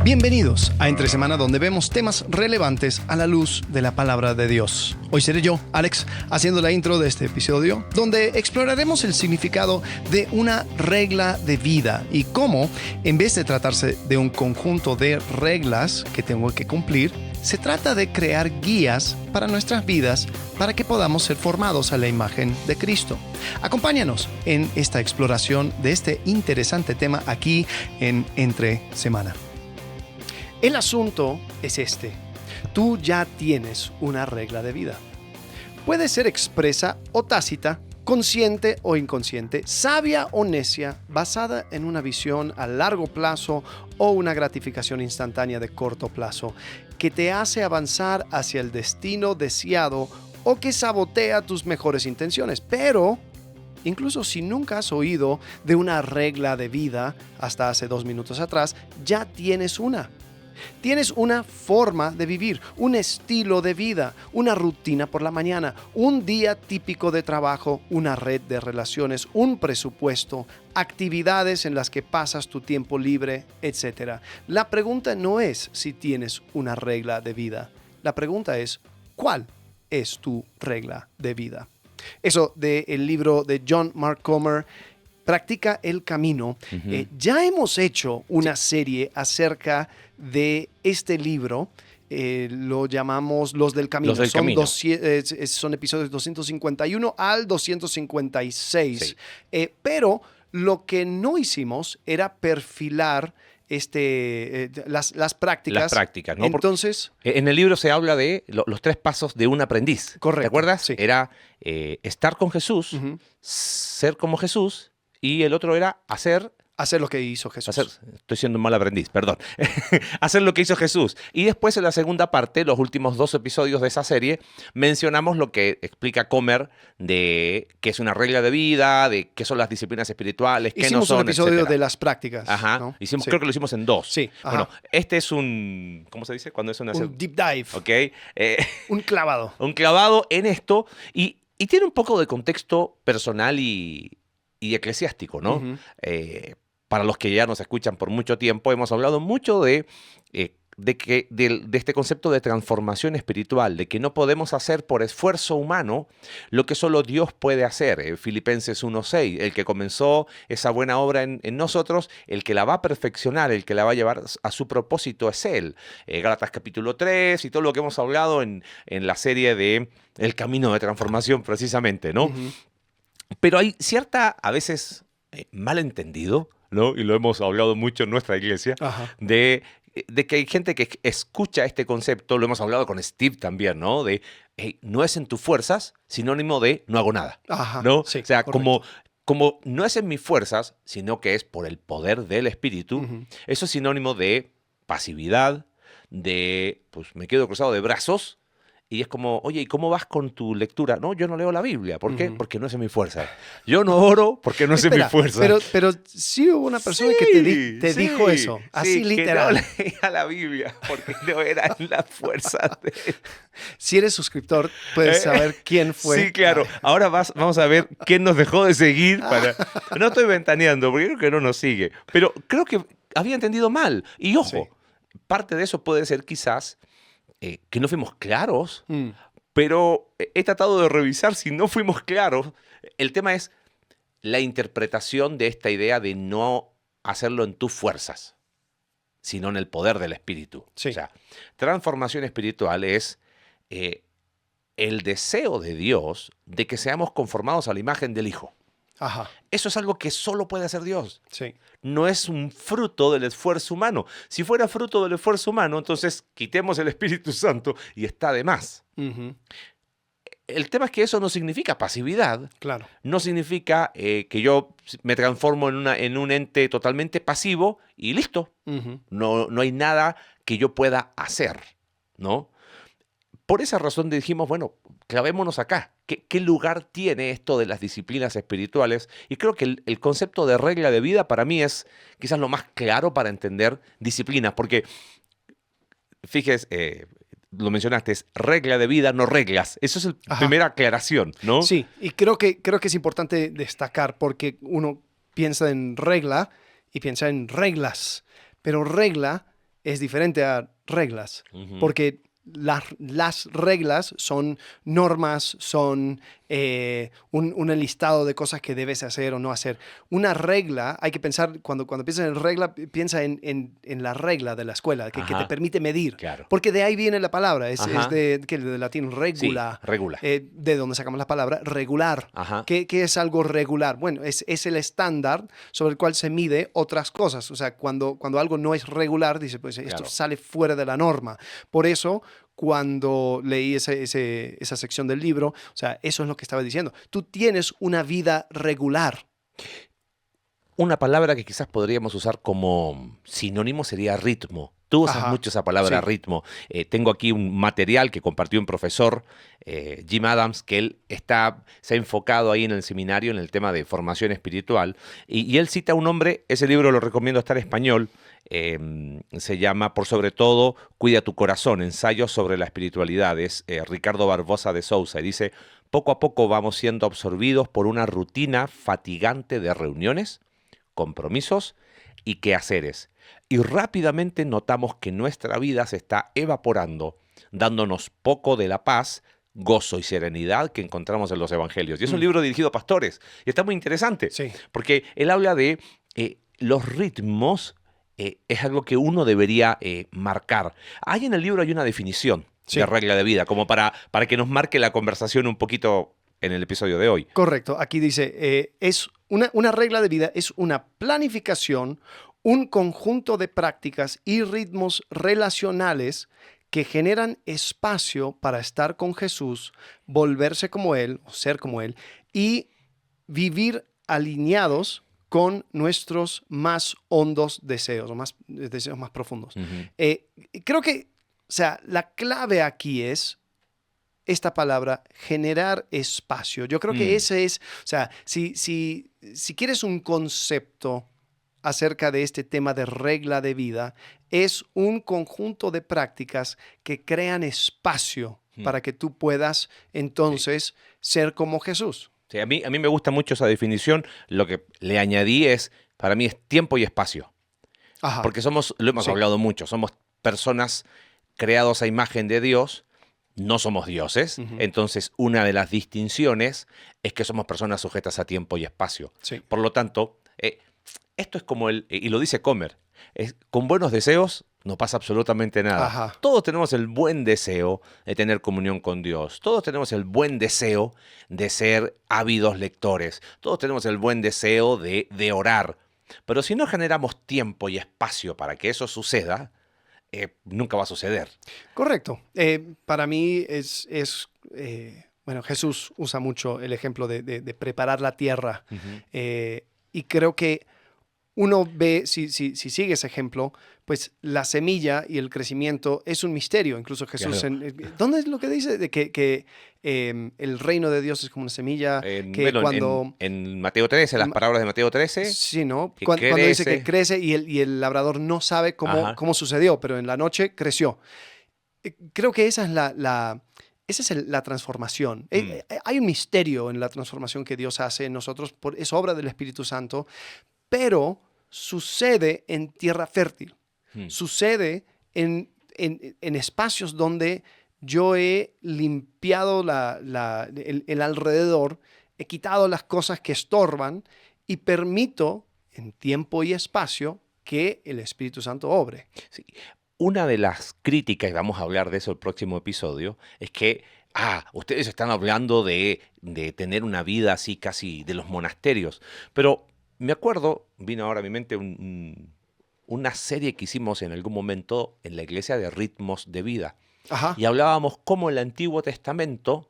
Bienvenidos a Entre Semana, donde vemos temas relevantes a la luz de la palabra de Dios. Hoy seré yo, Alex, haciendo la intro de este episodio, donde exploraremos el significado de una regla de vida y cómo, en vez de tratarse de un conjunto de reglas que tengo que cumplir, se trata de crear guías para nuestras vidas para que podamos ser formados a la imagen de Cristo. Acompáñanos en esta exploración de este interesante tema aquí en Entre Semana. El asunto es este. Tú ya tienes una regla de vida. Puede ser expresa o tácita, consciente o inconsciente, sabia o necia, basada en una visión a largo plazo o una gratificación instantánea de corto plazo, que te hace avanzar hacia el destino deseado o que sabotea tus mejores intenciones. Pero, incluso si nunca has oído de una regla de vida hasta hace 2 minutos atrás, ya tienes una. Tienes una forma de vivir, un estilo de vida, una rutina por la mañana, un día típico de trabajo, una red de relaciones, un presupuesto, actividades en las que pasas tu tiempo libre, etc. La pregunta no es si tienes una regla de vida. La pregunta es, ¿cuál es tu regla de vida? Eso del libro de John Mark Comer, Practica el Camino. Ya hemos hecho una serie acerca de este libro. Lo llamamos Los del Camino. Son episodios 251 al 256. Sí. Pero lo que no hicimos era perfilar las prácticas. Las prácticas, ¿no? Entonces, en el libro se habla de los 3 pasos de un aprendiz. Correcto. ¿Te acuerdas? Sí. Era estar con Jesús, ser como Jesús, y el otro era hacer lo que hizo Jesús. Estoy siendo un mal aprendiz, perdón. Hacer lo que hizo Jesús. Y después, en la segunda parte, los últimos 2 episodios de esa serie, mencionamos lo que explica Comer de qué es una regla de vida, de qué son las disciplinas espirituales, qué no son, un episodio etcétera. de las prácticas. Ajá. ¿No? Sí. Creo que lo hicimos en 2. Sí. Ajá. Bueno, este es un... ¿Cómo se dice? Cuando es un deep dive. Ok. Un clavado. Un clavado en esto. Y tiene un poco de contexto personal y eclesiástico, ¿no? Para los que ya nos escuchan por mucho tiempo, hemos hablado mucho de este concepto de transformación espiritual, de que no podemos hacer por esfuerzo humano lo que solo Dios puede hacer. Filipenses 1:6, el que comenzó esa buena obra en nosotros, el que la va a perfeccionar, el que la va a llevar a su propósito es Él. Gálatas capítulo 3 y todo lo que hemos hablado en la serie de El Camino de Transformación, precisamente, ¿no? Pero hay cierta, a veces, malentendido, ¿no? Y lo hemos hablado mucho en nuestra iglesia, de que hay gente que escucha este concepto, lo hemos hablado con Steve también, ¿no? De, hey, no es en tus fuerzas, sinónimo de no hago nada, ¿no? Sí, o sea, correcto. como no es en mis fuerzas, sino que es por el poder del Espíritu, eso es sinónimo de pasividad, de, pues me quedo cruzado de brazos. Y es como, oye, ¿y cómo vas con tu lectura? No, yo no leo la Biblia. ¿Por qué? Porque no es en mi fuerza. Yo no oro porque no es en mi fuerza. Pero sí hubo una persona que te dijo eso, así literal. Que no leía la Biblia porque no era en la fuerza de... Si eres suscriptor, puedes saber quién fue. Sí, claro. Ahora vamos a ver quién nos dejó de seguir. No estoy ventaneando porque creo que no nos sigue. Pero creo que había entendido mal. Y ojo, parte de eso puede ser quizás... que no fuimos claros, pero he tratado de revisar si no fuimos claros. El tema es la interpretación de esta idea de no hacerlo en tus fuerzas, sino en el poder del Espíritu. Sí. O sea, transformación espiritual es el deseo de Dios de que seamos conformados a la imagen del Hijo. Ajá. Eso es algo que solo puede hacer Dios. Sí. No es un fruto del esfuerzo humano. Si fuera fruto del esfuerzo humano, entonces quitemos el Espíritu Santo y está de más. El tema es que eso no significa pasividad. Claro. No significa que yo me transformo en un ente totalmente pasivo y listo. No hay nada que yo pueda hacer, ¿no? Por esa razón dijimos, bueno, clavémonos acá. ¿Qué lugar tiene esto de las disciplinas espirituales? Y creo que el concepto de regla de vida para mí es quizás lo más claro para entender disciplinas. Porque, fíjese, lo mencionaste, es regla de vida, no reglas. Eso es la primera aclaración, ¿no? Sí, y creo que es importante destacar porque uno piensa en regla y piensa en reglas. Pero regla es diferente a reglas, Ujú. porque las reglas son normas, son un listado de cosas que debes hacer o no hacer. Una regla, hay que pensar, cuando piensas en regla, piensa en la regla de la escuela, que te Ajá, permite medir, claro. porque de ahí viene la palabra, es Ajá, de latín sí, regula, regula. de donde sacamos la palabra regular. Ajá, ¿Qué es algo regular? Bueno, es el estándar sobre el cual se mide otras cosas. O sea, cuando algo no es regular, dice, pues esto claro. sale fuera de la norma. Por eso, cuando leí esa sección del libro, o sea, eso es lo que estaba diciendo. Tú tienes una vida regular. Una palabra que quizás podríamos usar como sinónimo sería ritmo. Tú usas Ajá, mucho esa palabra sí, ritmo. Tengo aquí un material que compartió un profesor, Jim Adams, que él se ha enfocado ahí en el seminario en el tema de formación espiritual. Y él cita a un hombre, ese libro lo recomiendo, está en español, se llama Por sobre todo, cuida tu corazón, ensayos sobre la espiritualidad. Es Ricardo Barbosa de Sousa. Y dice, poco a poco vamos siendo absorbidos por una rutina fatigante de reuniones, compromisos y quehaceres. Y rápidamente notamos que nuestra vida se está evaporando, dándonos poco de la paz, gozo y serenidad que encontramos en los evangelios. Y es un mm, libro dirigido a pastores. Y está muy interesante, sí, porque él habla de los ritmos, es algo que uno debería marcar. Ahí en el libro hay una definición de sí. regla de vida, como para que nos marque la conversación un poquito en el episodio de hoy. Correcto. Aquí dice, es una regla de vida, es una planificación, un conjunto de prácticas y ritmos relacionales que generan espacio para estar con Jesús, volverse como Él, o ser como Él, y vivir alineados con nuestros más hondos deseos, o más deseos más profundos. Ujú. Creo que, o sea, la clave aquí es esta palabra, generar espacio. Yo creo que Mm, ese es, o sea, si quieres un concepto acerca de este tema de regla de vida, es un conjunto de prácticas que crean espacio mm. para que tú puedas Sí. entonces ser como Jesús. Sí, a mí me gusta mucho esa definición. Lo que le añadí es, para mí es tiempo y espacio. Ajá, Porque lo hemos sí. hablado mucho, somos personas creados a imagen de Dios, no somos dioses. Ujú, Entonces, una de las distinciones es que somos personas sujetas a tiempo y espacio. sí. Por lo tanto, esto es como y lo dice Comer, con buenos deseos no pasa absolutamente nada. Ajá. Todos tenemos el buen deseo de tener comunión con Dios. Todos tenemos el buen deseo de ser ávidos lectores. Todos tenemos el buen deseo de orar. Pero si no generamos tiempo y espacio para que eso suceda, nunca va a suceder. Correcto. Para mí bueno, Jesús usa mucho el ejemplo de preparar la tierra. Ujú. Y creo que uno ve, si sigue ese ejemplo, pues la semilla y el crecimiento es un misterio. Incluso Jesús, Claro. ¿dónde es lo que dice? De que el reino de Dios es como una semilla que Bueno, cuando... en Mateo 13, las en- palabras de Mateo 13, Sí, ¿no? que Cuando dice que crece. crece y el labrador no sabe Ajá. cómo sucedió, pero en la noche creció. Creo que esa es la transformación. Mm, Hay un misterio en la transformación que Dios hace en nosotros, es obra del Espíritu Santo, pero sucede en tierra fértil, mm. sucede en espacios donde yo he limpiado el alrededor, he quitado las cosas que estorban y permito en tiempo y espacio que el Espíritu Santo obre. Sí. Una de las críticas, y vamos a hablar de eso el próximo episodio, es que, ustedes están hablando de tener una vida así casi de los monasterios. Pero me acuerdo, vino ahora a mi mente una serie que hicimos en algún momento en la iglesia de ritmos de vida. Ajá. Y hablábamos cómo en el Antiguo Testamento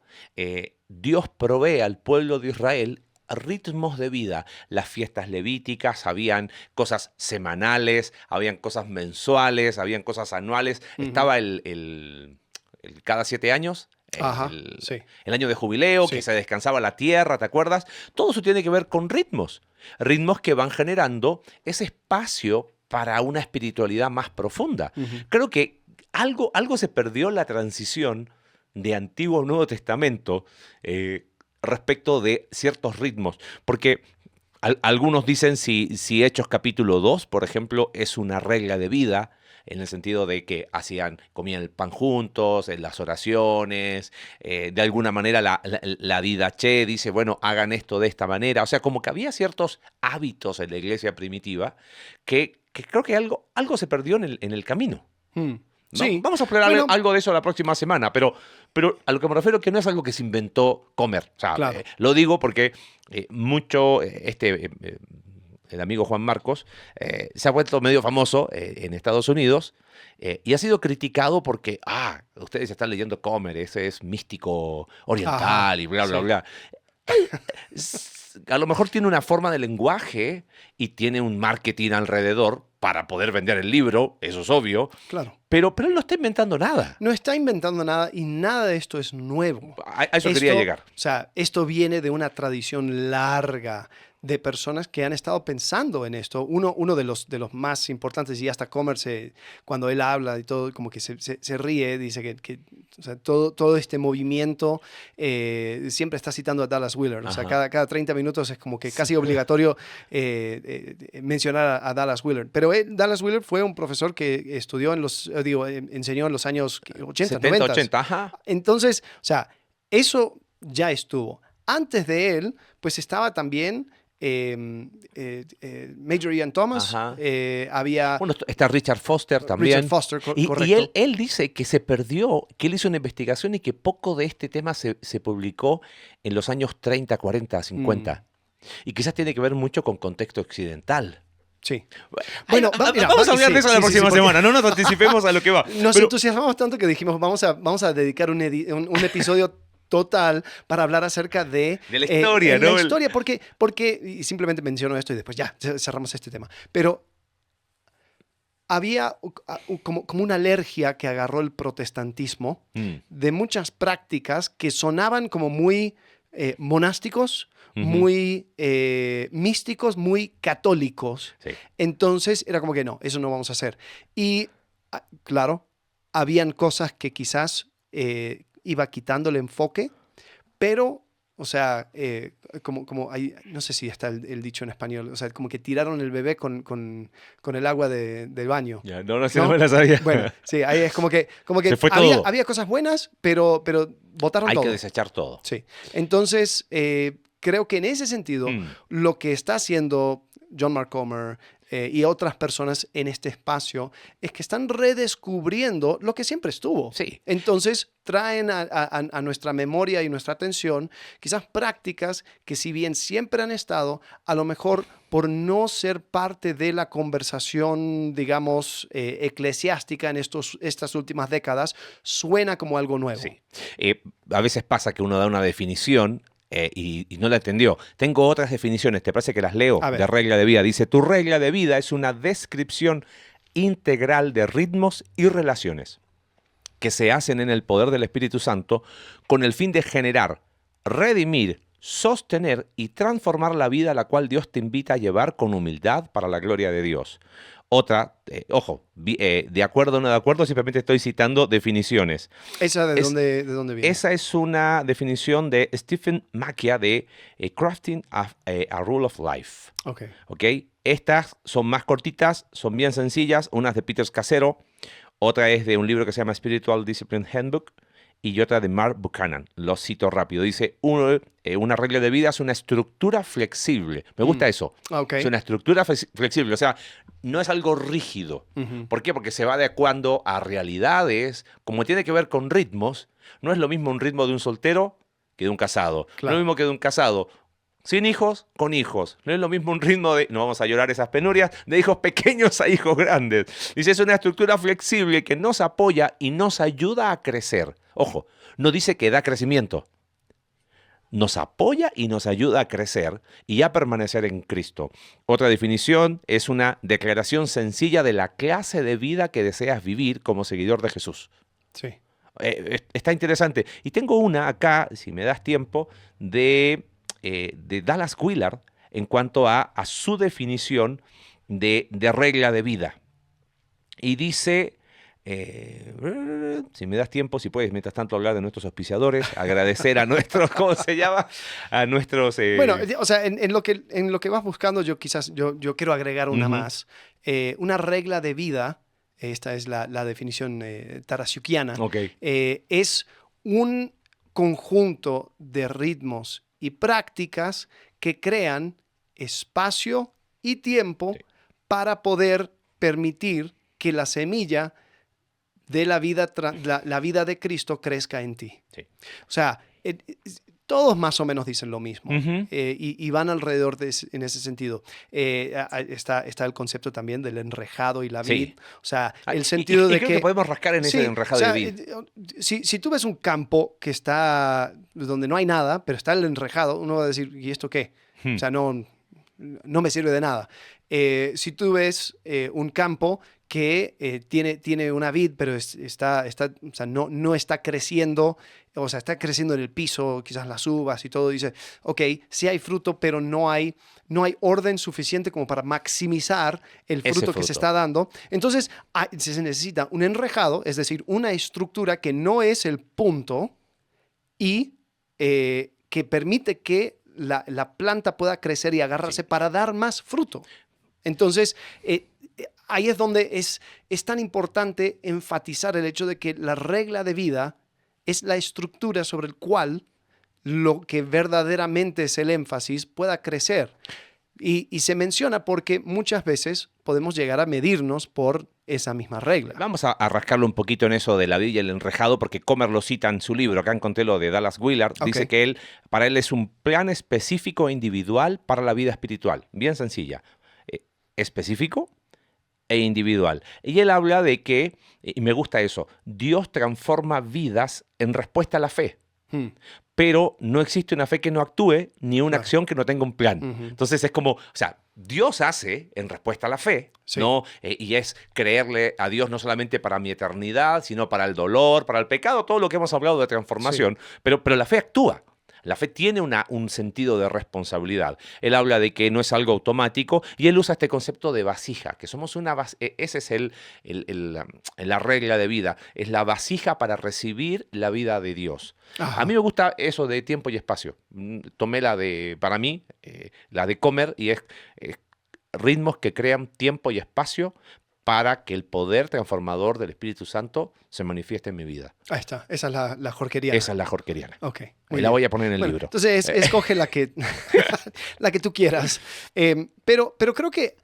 Dios provee al pueblo de Israel ritmos de vida. Las fiestas levíticas, habían cosas semanales, habían cosas mensuales, habían cosas anuales. Ujú. Estaba el cada 7 años, Ajá. Sí. el año de jubileo, que Sí. se descansaba la tierra, ¿te acuerdas? Todo eso tiene que ver con ritmos. Ritmos que van generando ese espacio para una espiritualidad más profunda. Ujú. Creo que algo se perdió en la transición de Antiguo a Nuevo Testamento respecto de ciertos ritmos. Porque Algunos dicen si Hechos capítulo 2, por ejemplo, es una regla de vida, en el sentido de que comían el pan juntos, en las oraciones, de alguna manera la didaché dice, bueno, hagan esto de esta manera. O sea, como que había ciertos hábitos en la iglesia primitiva que creo que algo se perdió en el camino. Mm. ¿No? Sí. Vamos a explorar Bueno, algo de eso la próxima semana, pero a lo que me refiero es que no es algo que se inventó Comer. O sea, Claro. lo digo porque el amigo Juan Marcos se ha vuelto medio famoso en Estados Unidos y ha sido criticado porque, ustedes están leyendo Comer, ese es místico oriental Ajá, y bla, bla, sí. bla. A lo mejor tiene una forma de lenguaje y tiene un marketing alrededor para poder vender el libro, eso es obvio, Claro. pero él no está inventando nada. No está inventando nada y nada de esto es nuevo. A eso quería llegar. O sea, esto viene de una tradición larga de personas que han estado pensando en esto. Uno de los más importantes, y hasta Comer, cuando él habla y todo, como que se ríe, dice que o sea, todo este movimiento siempre está citando a Dallas Willard. O sea, cada 30 minutos es como que casi obligatorio mencionar a Dallas Willard. Pero Dallas Willard fue un profesor que estudió enseñó en los años 80, 70, 90. 80, ajá. Entonces, o sea, eso ya estuvo. Antes de él, pues estaba también Major Ian Thomas, Ajá. había Bueno, está Richard Foster también. Richard Foster, Y correcto. él dice que se perdió, que él hizo una investigación y que poco de este tema se publicó en los años 30, 40, 50. Y quizás tiene que ver mucho con contexto occidental. Sí. Bueno, vamos a hablar de eso la próxima semana, no nos anticipemos a lo que va. Nos entusiasmamos tanto que dijimos, vamos a dedicar un episodio total para hablar acerca de la historia, ¿no? La historia, porque, y simplemente menciono esto y después ya cerramos este tema. Pero había como una alergia que agarró el protestantismo de muchas prácticas que sonaban como muy monásticos, muy místicos, muy católicos. Sí. Entonces era como que no, eso no vamos a hacer. Y claro, habían cosas que quizás iba quitando el enfoque, pero, o sea, como hay, no sé si está el dicho en español, o sea, como que tiraron el bebé con el agua del baño. Ya, no me la sabía. Bueno, sí, ahí es como que Se fue todo. había cosas buenas, pero botaron todo. Hay que desechar todo. Sí. Entonces, creo que en ese sentido, lo que está haciendo John Mark Comer y otras personas en este espacio es que están redescubriendo lo que siempre estuvo. Sí. Entonces, traen a nuestra memoria y nuestra atención quizás prácticas que si bien siempre han estado, a lo mejor por no ser parte de la conversación, digamos, eclesiástica en estas últimas décadas, suena como algo nuevo. Sí. A veces pasa que uno da una definición y no la entendió. Tengo otras definiciones, ¿te parece que las leo? De regla de vida. Dice, tu regla de vida es una descripción integral de ritmos y relaciones que se hacen en el poder del Espíritu Santo con el fin de generar, redimir, sostener y transformar la vida a la cual Dios te invita a llevar con humildad para la gloria de Dios. Otra, de acuerdo o no de acuerdo, simplemente estoy citando definiciones. ¿Esa de dónde viene? Esa es una definición de Stephen Macchia de Crafting a Rule of Life. Okay. Estas son más cortitas, son bien sencillas. Una es de Peter Scazzero, otra es de un libro que se llama Spiritual Discipline Handbook y otra de Mark Buchanan. Lo cito rápido. Dice, una regla de vida es una estructura flexible. Me gusta eso. Okay. Es una estructura flexible. O sea, no es algo rígido. ¿Por qué? Porque se va adecuando a realidades. Como tiene que ver con ritmos, no es lo mismo un ritmo de un soltero que de un casado. Claro. No es lo mismo que de un casado sin hijos, con hijos. No es lo mismo un ritmo de, no vamos a llorar esas penurias, de hijos pequeños a hijos grandes. Dice, es una estructura flexible que nos apoya y nos ayuda a crecer. Ojo, no dice que da crecimiento. Nos apoya y nos ayuda a crecer y a permanecer en Cristo. Otra definición es una declaración sencilla de la clase de vida que deseas vivir como seguidor de Jesús. Sí. Está interesante. Y tengo una acá, si me das tiempo, de Dallas Willard en cuanto a su definición de regla de vida. Y dice, Si me das tiempo, si puedes, mientras tanto hablar de nuestros auspiciadores, agradecer a nuestros, ¿cómo se llama? A nuestros... Bueno, o sea, en lo que vas buscando, yo quiero agregar una más. Una regla de vida, esta es la definición tarasiukiana, Ok. es un conjunto de ritmos y prácticas que crean espacio y tiempo Sí. para poder permitir que la semilla de la vida de Cristo crezca en ti. Sí. O sea, todos más o menos dicen lo mismo Ujú. y van alrededor en ese sentido. Está el concepto también del enrejado y la Sí. vid. O sea, Ah, el sentido y de creo que... que podemos rascar en ese Sí, enrejado o sea, de vid. si tú ves un campo que está donde no hay nada, pero está el enrejado, uno va a decir, ¿y esto qué? O sea, no me sirve de nada. Si tú ves un campo que tiene una vid, pero o sea, no está creciendo, o sea, está creciendo en el piso, quizás las uvas y todo, dice, ok, sí hay fruto, pero no hay orden suficiente como para maximizar el Ese fruto que se fruto. está dando. Entonces, se necesita un enrejado, es decir, una estructura que no es el punto y que permite que la planta pueda crecer y agarrarse Sí. para dar más fruto. Entonces, ahí es donde es tan importante enfatizar el hecho de que la regla de vida es la estructura sobre el cual lo que verdaderamente es el énfasis pueda crecer. Y se menciona porque muchas veces podemos llegar a medirnos por esa misma regla. Vamos a rascarlo un poquito en eso de la vid y el enrejado, porque Comer lo cita en su libro. Acá encontré lo de Dallas Willard. Ok. Dice que para él es un plan específico e individual para la vida espiritual. Bien sencilla. Específico e individual. Y él habla de que, y me gusta eso, Dios transforma vidas en respuesta a la fe. Pero no existe una fe que no actúe ni una Claro. acción que no tenga un plan. Ujú. Entonces es como, o sea, Dios hace en respuesta a la fe, Sí. ¿no? Y es creerle a Dios no solamente para mi eternidad, sino para el dolor, para el pecado, todo lo que hemos hablado de transformación. Pero la fe actúa. La fe tiene un sentido de responsabilidad. Él habla de que no es algo automático y él usa este concepto de vasija, que somos una vasija. Esa es la regla de vida. Es la vasija para recibir la vida de Dios. Ajá. A mí me gusta eso de tiempo y espacio. Tomé para mí, la de Comer, y es ritmos que crean tiempo y espacio para que el poder transformador del Espíritu Santo se manifieste en mi vida. Ahí está, esa es la jorqueriana. Esa es la jorqueriana. Ok. Y muy la bien. voy a poner en el Bueno, libro. entonces escoge la que tú quieras. Pero creo que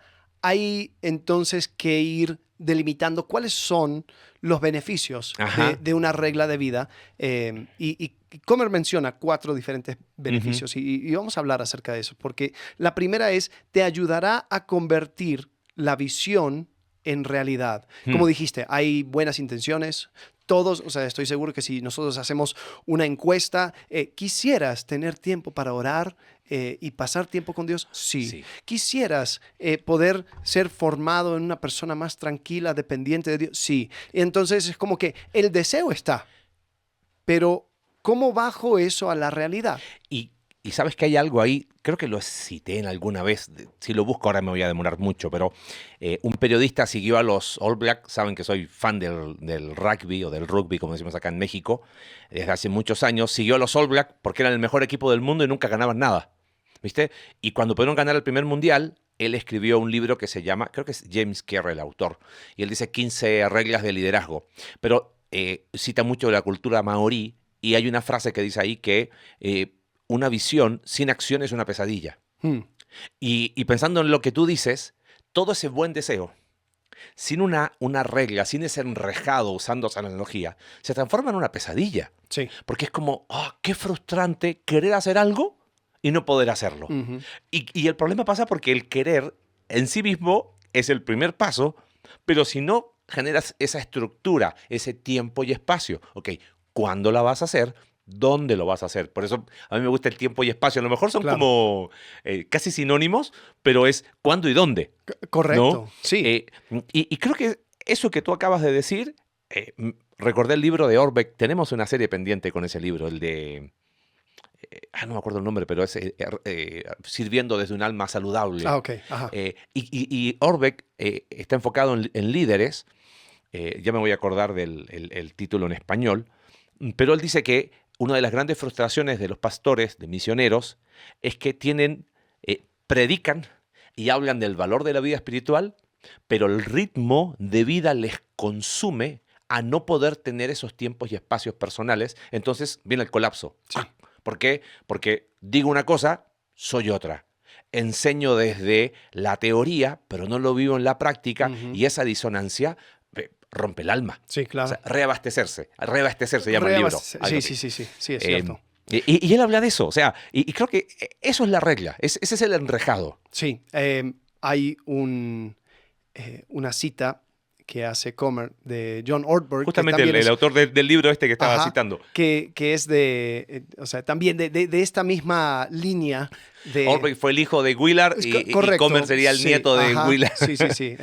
hay entonces que ir delimitando cuáles son los beneficios Ajá. de una regla de vida. Y Comer menciona 4 diferentes beneficios y vamos a hablar acerca de eso, porque la primera es, te ayudará a convertir la visión en realidad. Como dijiste, hay buenas intenciones. Todos, o sea, estoy seguro que si nosotros hacemos una encuesta, ¿quisieras tener tiempo para orar y pasar tiempo con Dios? Sí. Sí. ¿Quisieras poder ser formado en una persona más tranquila, dependiente de Dios? Sí. Entonces es como que el deseo está, pero ¿cómo bajo eso a la realidad? Y sabes que hay algo ahí, creo que lo cité en alguna vez, si lo busco ahora me voy a demorar mucho, pero un periodista siguió a los All Blacks, saben que soy fan del rugby o del rugby, como decimos acá en México, desde hace muchos años, siguió a los All Blacks porque eran el mejor equipo del mundo y nunca ganaban nada, ¿viste? Y cuando pudieron ganar el primer mundial, él escribió un libro que se llama, creo que es James Kerr el autor, y él dice 15 reglas de liderazgo, pero cita mucho de la cultura maorí, y hay una frase que dice ahí que una visión sin acción es una pesadilla. Y pensando en lo que tú dices, todo ese buen deseo, sin una regla, sin ese enrejado, usando esa analogía, se transforma en una pesadilla. Sí. Porque es como, qué frustrante querer hacer algo y no poder hacerlo. Ujú. Y el problema pasa porque el querer en sí mismo es el primer paso, pero si no generas esa estructura, ese tiempo y espacio, ok, ¿cuándo la vas a hacer? ¿Dónde lo vas a hacer? Por eso a mí me gusta el tiempo y espacio. A lo mejor son Claro. como casi sinónimos, pero es cuándo y dónde. Correcto. ¿No? Sí. Y creo que eso que tú acabas de decir, recordé el libro de Orbeck. Tenemos una serie pendiente con ese libro, el de... no me acuerdo el nombre, pero es Sirviendo desde un alma saludable. Ok. Ajá. Y Orbeck está enfocado en líderes ya me voy a acordar del el título en español, pero él dice que una de las grandes frustraciones de los pastores, de misioneros, es que predican y hablan del valor de la vida espiritual, pero el ritmo de vida les consume a no poder tener esos tiempos y espacios personales. Entonces viene el colapso. Sí. ¿Por qué? Porque digo una cosa, soy otra. Enseño desde la teoría, pero no lo vivo en la práctica, y esa disonancia rompe el alma. Sí, claro. O sea, reabastecerse llama el libro. Sí, es cierto. Y él habla de eso, o sea, y creo que eso es la regla, ese es el enrejado. Sí, hay una cita que hace Comer de John Ortberg. Justamente el autor del libro este que estaba citando. Que es o sea, también de esta misma línea. Ortberg fue el hijo de Willard y Comer sería el nieto de Willard. Sí.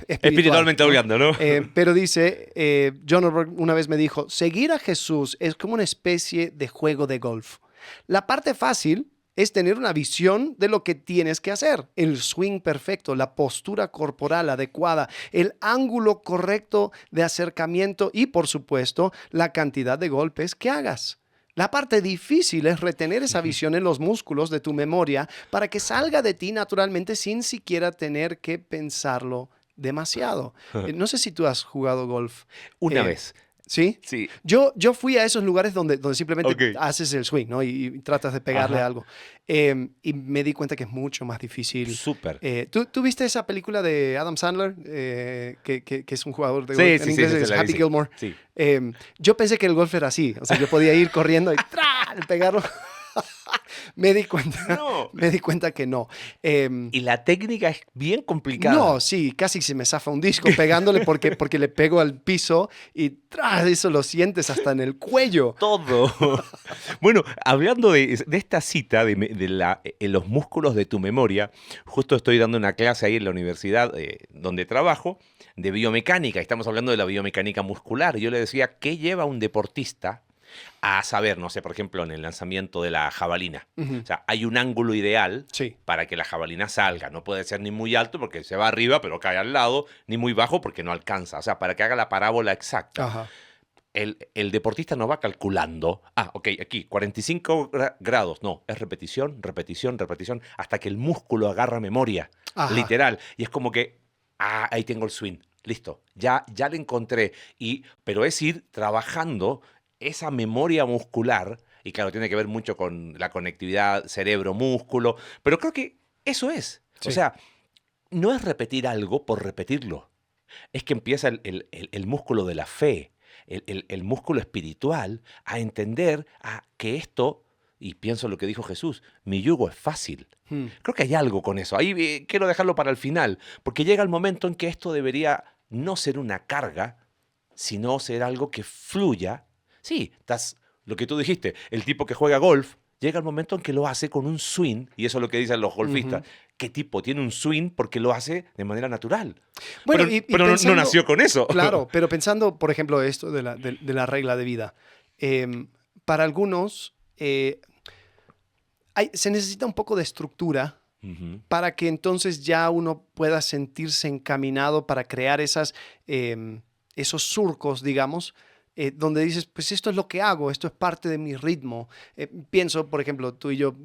Espiritualmente hablando, ¿no? Pero dice, John Ortberg una vez me dijo, seguir a Jesús es como una especie de juego de golf. La parte fácil es tener una visión de lo que tienes que hacer. El swing perfecto, la postura corporal adecuada, el ángulo correcto de acercamiento y, por supuesto, la cantidad de golpes que hagas. La parte difícil es retener esa visión en los músculos de tu memoria para que salga de ti naturalmente sin siquiera tener que pensarlo demasiado. No sé si tú has jugado golf. Una vez. ¿Sí? Sí. Yo fui a esos lugares donde simplemente haces el swing, ¿no? Y tratas de pegarle algo. Y me di cuenta que es mucho más difícil. Súper. ¿Tú viste esa película de Adam Sandler? Que es un jugador de golf. En inglés es Happy Gilmore. Sí. Yo pensé que el golf era así. O sea, yo podía ir corriendo y pegarlo. Me di cuenta que no. Y la técnica es bien complicada. No, sí, casi se me zafa un disco pegándole porque le pego al piso y eso lo sientes hasta en el cuello. Todo. Bueno, hablando de esta cita en los músculos de tu memoria, justo estoy dando una clase ahí en la universidad donde trabajo de biomecánica. Estamos hablando de la biomecánica muscular. Y yo le decía, ¿qué lleva un deportista a saber, no sé, por ejemplo, en el lanzamiento de la jabalina? O sea, hay un ángulo ideal para que la jabalina salga. No puede ser ni muy alto porque se va arriba, pero cae al lado, ni muy bajo porque no alcanza. O sea, para que haga la parábola exacta. Ajá. El deportista no va calculando, aquí, 45 grados. No, es repetición, hasta que el músculo agarra memoria, literal. Y es como que, ahí tengo el swing, listo, ya le encontré. Pero es ir trabajando esa memoria muscular, y claro, tiene que ver mucho con la conectividad cerebro-músculo, pero creo que eso es. Sí. O sea, no es repetir algo por repetirlo. Es que empieza el músculo de la fe, el músculo espiritual, a entender que esto, y pienso lo que dijo Jesús, mi yugo es fácil. Creo que hay algo con eso. Ahí quiero dejarlo para el final, porque llega el momento en que esto debería no ser una carga, sino ser algo que fluya. Sí, lo que tú dijiste, el tipo que juega golf, llega el momento en que lo hace con un swing, y eso es lo que dicen los golfistas. ¿Qué tipo tiene un swing? Porque lo hace de manera natural. Bueno, pero pensando, no nació con eso. Claro, pero pensando, por ejemplo, esto de la regla de vida. Para algunos, se necesita un poco de estructura para que entonces ya uno pueda sentirse encaminado para crear esos surcos, digamos, donde dices, pues esto es lo que hago, esto es parte de mi ritmo. Pienso, por ejemplo, tú y yo,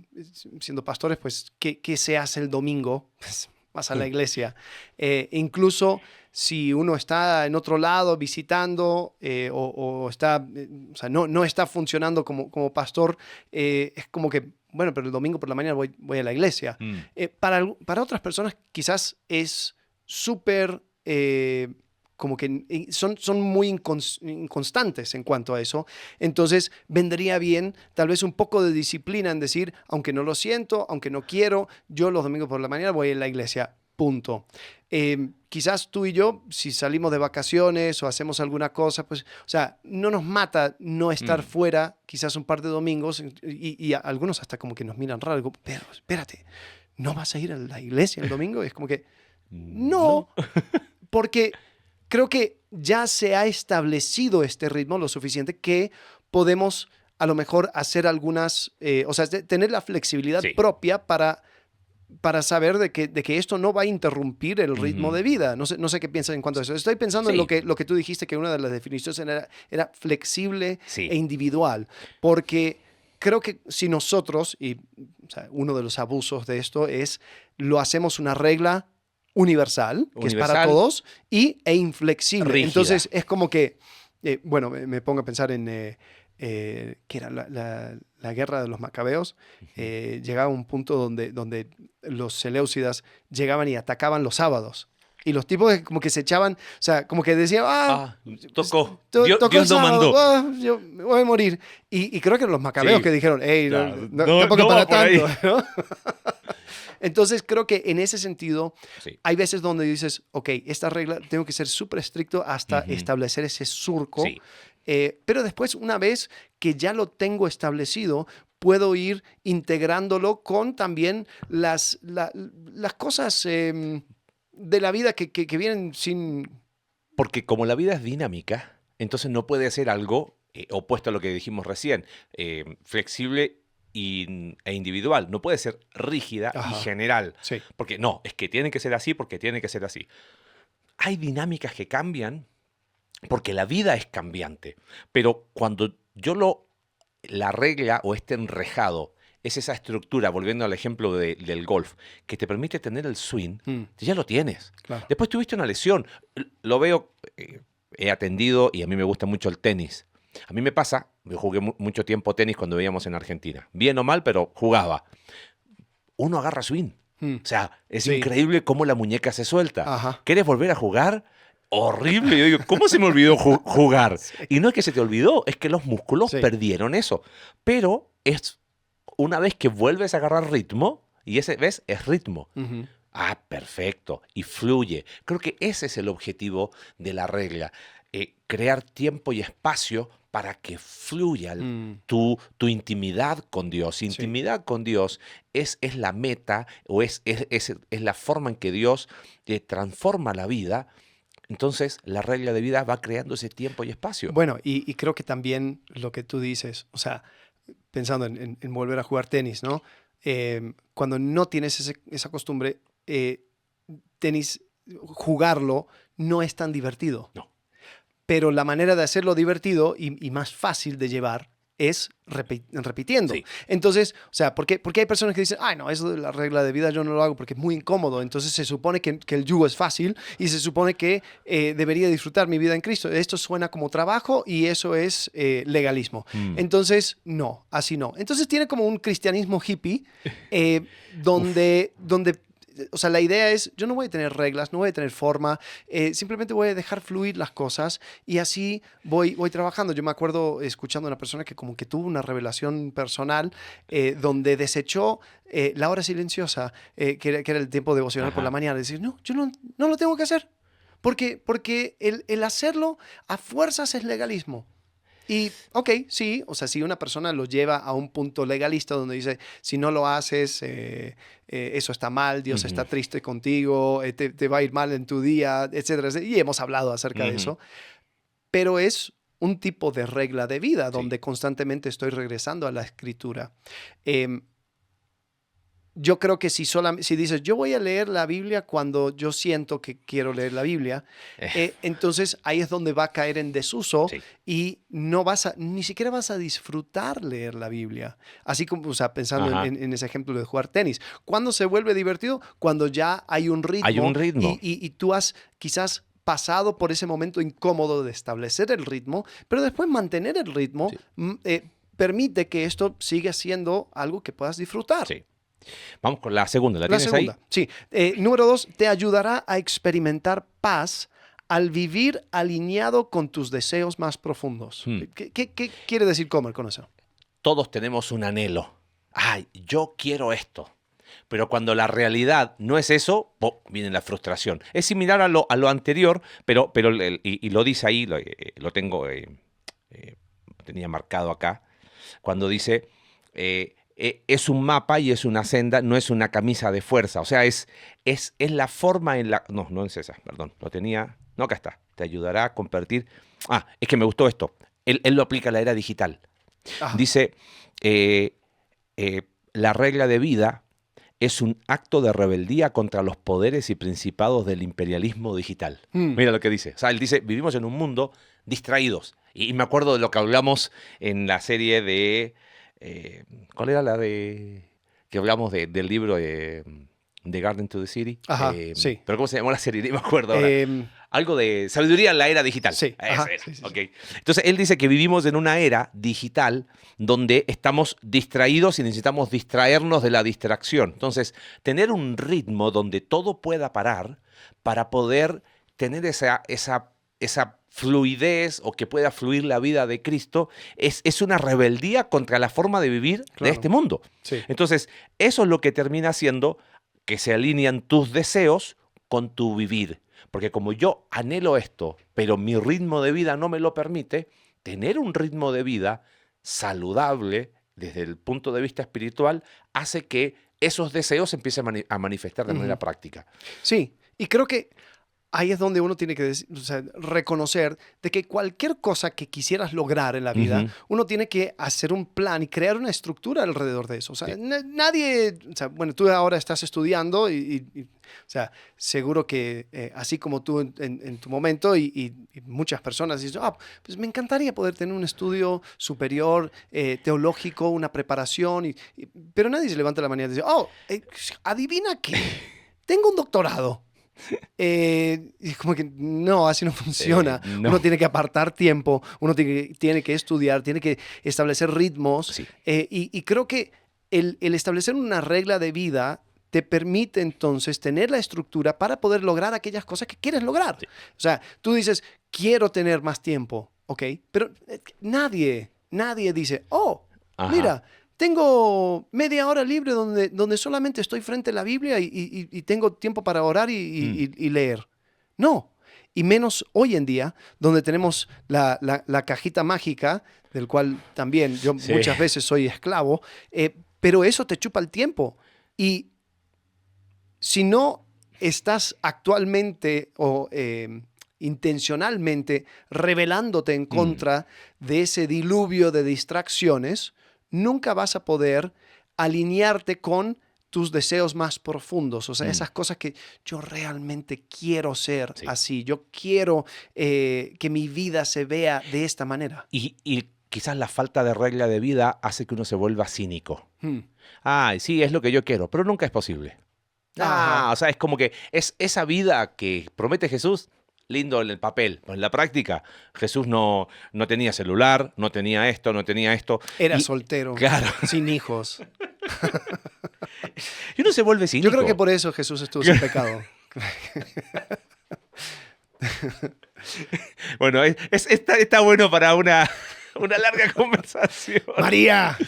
siendo pastores, pues, ¿qué se hace el domingo? Pues, vas a la iglesia. Incluso si uno está en otro lado visitando o sea, no está funcionando como pastor, es como que, bueno, pero el domingo por la mañana voy a la iglesia. Para otras personas quizás es súper... como que son muy inconstantes en cuanto a eso. Entonces, vendría bien tal vez un poco de disciplina en decir, aunque no lo siento, aunque no quiero, yo los domingos por la mañana voy a la iglesia, punto. Quizás tú y yo, si salimos de vacaciones o hacemos alguna cosa, pues, o sea, no nos mata no estar fuera quizás un par de domingos y algunos hasta como que nos miran raro. Digo, pero espérate, ¿no vas a ir a la iglesia el domingo? Y es como que, no, porque... Creo que ya se ha establecido este ritmo lo suficiente que podemos a lo mejor hacer algunas, o sea, tener la flexibilidad propia para para saber de que esto no va a interrumpir el ritmo de vida. No sé qué piensas en cuanto a eso. Estoy pensando en lo que tú dijiste, que una de las definiciones era flexible e individual, porque creo que si nosotros, y o sea, uno de los abusos de esto es, lo hacemos una regla universal, que es para todos, e inflexible. Rígida. Entonces es como que, bueno, me pongo a pensar en... ¿qué era? La guerra de los macabeos. Llegaba a un punto donde los seleucidas llegaban y atacaban los sábados. Y los tipos como que se echaban, o sea, como que decían, tocó. Tocó Dios no mandó. Yo me voy a morir. Y creo que eran los macabeos que dijeron, hey, claro. tampoco para tanto, ¿no? Entonces creo que en ese sentido hay veces donde dices, ok, esta regla tengo que ser súper estricto hasta establecer ese surco. Sí. Pero después, una vez que ya lo tengo establecido, puedo ir integrándolo con también las cosas de la vida que vienen sin... Porque como la vida es dinámica, entonces no puede ser algo opuesto a lo que dijimos recién, flexible e individual. No puede ser rígida y general. Sí. Porque no, es que tiene que ser así porque tiene que ser así. Hay dinámicas que cambian porque la vida es cambiante. Pero cuando la regla o este enrejado es esa estructura, volviendo al ejemplo del golf, que te permite tener el swing, ya lo tienes. Claro. Después tuviste una lesión. Lo veo, he atendido y a mí me gusta mucho el tenis. A mí me pasa, yo jugué mucho tiempo tenis cuando vivíamos en Argentina. Bien o mal, pero jugaba. Uno agarra swing. O sea, es increíble cómo la muñeca se suelta. Ajá. ¿Quieres volver a jugar? Horrible. Yo digo, ¿cómo se me olvidó jugar? Sí. Y no es que se te olvidó, es que los músculos perdieron eso. Pero es una vez que vuelves a agarrar ritmo, y ese, ¿ves? Es ritmo. Ah, perfecto. Y fluye. Creo que ese es el objetivo de la regla. Crear tiempo y espacio para que fluya tu intimidad con Dios. Intimidad con Dios es la meta o es la forma en que Dios transforma la vida. Entonces, la regla de vida va creando ese tiempo y espacio. Bueno, y creo que también lo que tú dices, o sea, pensando en volver a jugar tenis, ¿no? Cuando no tienes esa costumbre, tenis, jugarlo no es tan divertido. No. Pero la manera de hacerlo divertido y más fácil de llevar es repitiendo. Sí. Entonces, o sea, porque hay personas que dicen, ay, no, eso de la regla de vida yo no lo hago porque es muy incómodo. Entonces se supone que el yugo es fácil y se supone que debería disfrutar mi vida en Cristo. Esto suena como trabajo y eso es legalismo. Entonces, no, así no. Entonces tiene como un cristianismo hippie donde o sea, la idea es, yo no voy a tener reglas, no voy a tener forma, simplemente voy a dejar fluir las cosas y así voy trabajando. Yo me acuerdo escuchando a una persona que como que tuvo una revelación personal donde desechó la hora silenciosa, que era el tiempo devocional por la mañana. Decir, no, yo no lo tengo que hacer, porque el hacerlo a fuerzas es legalismo. Y, ok, sí, o sea, si una persona lo lleva a un punto legalista donde dice, si no lo haces, eso está mal, Dios está triste contigo, te va a ir mal en tu día, etcétera, etcétera. Y hemos hablado acerca de eso. Pero es un tipo de regla de vida donde constantemente estoy regresando a la Escritura. Yo creo que si dices, yo voy a leer la Biblia cuando yo siento que quiero leer la Biblia, entonces ahí es donde va a caer en desuso y ni siquiera vas a disfrutar leer la Biblia. Así como, o sea, pensando en ese ejemplo de jugar tenis. ¿Cuándo se vuelve divertido? Cuando ya hay un ritmo. Hay un ritmo. Y tú has quizás pasado por ese momento incómodo de establecer el ritmo, pero después mantener el ritmo permite que esto siga siendo algo que puedas disfrutar. Sí. Vamos con la segunda. ¿La tienes ahí? Sí. Número 2, te ayudará a experimentar paz al vivir alineado con tus deseos más profundos. ¿Qué quiere decir Comer con eso? Todos tenemos un anhelo. Ay, yo quiero esto. Pero cuando la realidad no es eso, viene la frustración. Es similar a lo anterior, pero y lo dice ahí, lo tengo, tenía marcado acá, cuando dice... es un mapa y es una senda, no es una camisa de fuerza. O sea, es la forma en la... No es esa, perdón. Lo tenía... No, acá está. Te ayudará a convertir... es que me gustó esto. Él lo aplica a la era digital. Dice, la regla de vida es un acto de rebeldía contra los poderes y principados del imperialismo digital. Mira lo que dice. O sea, él dice, vivimos en un mundo distraídos. Y me acuerdo de lo que hablamos en la serie de... ¿cuál era la de...? Que hablamos del libro de Garden to the City. Ajá, sí. Pero ¿cómo se llamó la serie? No me acuerdo ahora. Em, Algo de sabiduría en la era digital. Sí, ajá, Eso era. sí. Ok. Entonces, él dice que vivimos en una era digital donde estamos distraídos y necesitamos distraernos de la distracción. Entonces, tener un ritmo donde todo pueda parar para poder tener esa fluidez o que pueda fluir la vida de Cristo es una rebeldía contra la forma de vivir de Claro. este mundo. Sí. Entonces, eso es lo que termina haciendo que se alinean tus deseos con tu vivir. Porque como yo anhelo esto, pero mi ritmo de vida no me lo permite, tener un ritmo de vida saludable desde el punto de vista espiritual hace que esos deseos se empiecen a manifestar de manera práctica. Sí, y creo que ahí es donde uno tiene que reconocer de que cualquier cosa que quisieras lograr en la vida, uno tiene que hacer un plan y crear una estructura alrededor de eso. O sea, Sí. nadie, o sea, bueno, tú ahora estás estudiando y, o sea, seguro que así como tú en tu momento y muchas personas dicen, pues me encantaría poder tener un estudio superior, teológico, una preparación, pero nadie se levanta la mañana y dice, adivina qué, tengo un doctorado. Y como que no, así no funciona. No. Uno tiene que apartar tiempo, uno tiene que estudiar, tiene que establecer ritmos. Sí. Y creo que el establecer una regla de vida te permite entonces tener la estructura para poder lograr aquellas cosas que quieres lograr. Sí. O sea, tú dices, quiero tener más tiempo, ¿ok? Pero nadie dice, Ajá. mira, tengo media hora libre donde solamente estoy frente a la Biblia y tengo tiempo para orar y leer. No. Y menos hoy en día, donde tenemos la cajita mágica, del cual también yo muchas veces soy esclavo, pero eso te chupa el tiempo. Y si no estás actualmente o intencionalmente rebelándote en contra de ese diluvio de distracciones, nunca vas a poder alinearte con tus deseos más profundos. O sea, esas cosas que yo realmente quiero ser así. Yo quiero que mi vida se vea de esta manera. Y quizás la falta de regla de vida hace que uno se vuelva cínico. Sí, es lo que yo quiero, pero nunca es posible. O sea, es como que es esa vida que promete Jesús, lindo en el papel, pero en la práctica Jesús no tenía celular, no tenía esto, no tenía esto. Era soltero, claro, sin hijos. Y uno se vuelve cínico. Yo creo que por eso Jesús estuvo sin pecado. Bueno, está bueno para una larga conversación. ¡María!